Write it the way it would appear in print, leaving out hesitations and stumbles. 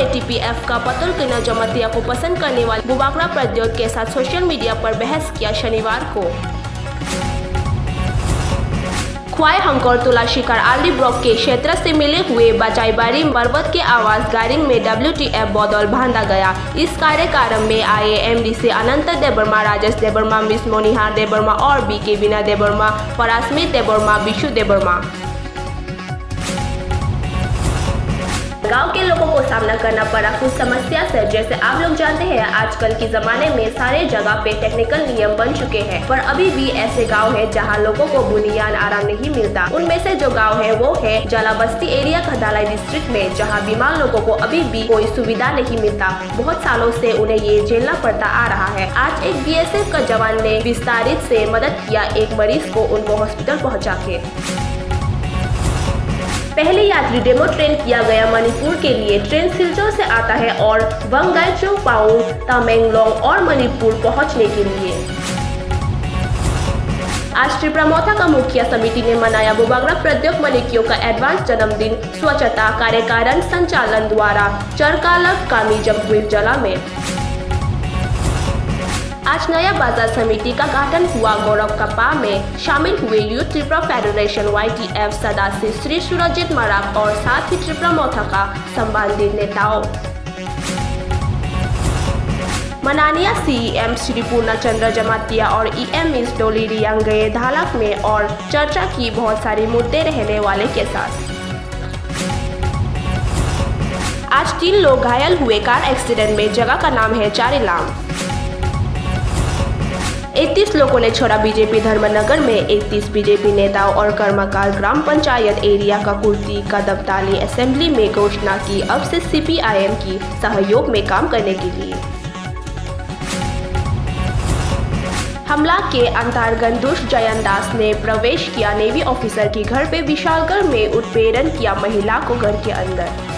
में टीपीएफ का पतुल किन्नर जमातिया को पसंद करने वाले बुबाकरा प्रद्योत के साथ सोशल मीडिया पर बहस किया। शनिवार को ख्वाई हंकोर तुलाशिकर आली ब्लॉक के क्षेत्र से मिले हुए बचाईबारी पर्वत के आवास गारिंग में WTF बौदौल बांधा गया। इस कार्यक्रम में आए MDC अनंत देबर्मा, राजेश देबर्मा, मिस मोनिहार देबर्मा और BK बीना देबर्मा, परास्मित देबर्मा, बिशु देबर्मा। गांव के लोगों को सामना करना पड़ा कुछ समस्या से। जैसे आप लोग जानते हैं, आजकल के जमाने में सारे जगह पे टेक्निकल नियम बन चुके हैं, पर अभी भी ऐसे गांव है जहां लोगों को बुनियाद आराम नहीं मिलता। उनमें से जो गांव है वो है जलाबस्ती एरिया खदालाई डिस्ट्रिक्ट में, जहां बीमार लोगों को अभी भी कोई सुविधा नहीं मिलता। बहुत सालों से उन्हें ये झेलना पड़ता आ रहा है। आज एक BSF का जवान ने विस्तारित से मदद किया एक मरीज को उनको हॉस्पिटल पहुँचा के। पहले यात्री डेमो ट्रेन किया गया मणिपुर के लिए। ट्रेन सिलचर से आता है और वंगाईचों, पाऊ, तमेंगलोंग और मणिपुर पहुंचने के लिए। आज त्रिपुरा का मुखिया समिति ने मनाया बुबाकरा प्रद्योत मलिकियों का एडवांस जन्मदिन स्वच्छता कार्यकारण संचालन द्वारा चरकालक कामी जमपुर जिला में। आज नया बाजार समिति का गठन हुआ। गौरव कपा में शामिल हुए यूथ त्रिपुरा फेडरेशन YTF सदस्य श्री सुरजीत मराक और साथ ही त्रिपुरा का संबंधित नेताओं। मनानिया CEM श्री पूर्णचंद्र जमातिया और EM मिस डोली रियांग गए धालक में और चर्चा की बहुत सारे मुद्दे रहने वाले के साथ। आज 3 लोग घायल हुए कार एक्सीडेंट में। जगह का नाम है चारिलाम। 31 लोगों ने छोड़ा BJP धर्मनगर में। 31 BJP नेताओं और कर्मकार ग्राम पंचायत एरिया का कुर्ती का दबताली असेंबली में घोषणा की अब से CPIM की सहयोग में काम करने के लिए। हमला के अंतर्गत दुष्ट जयंत दास ने प्रवेश किया नेवी ऑफिसर के घर पे। विशालगढ़ में उत्पीड़न किया महिला को घर के अंदर।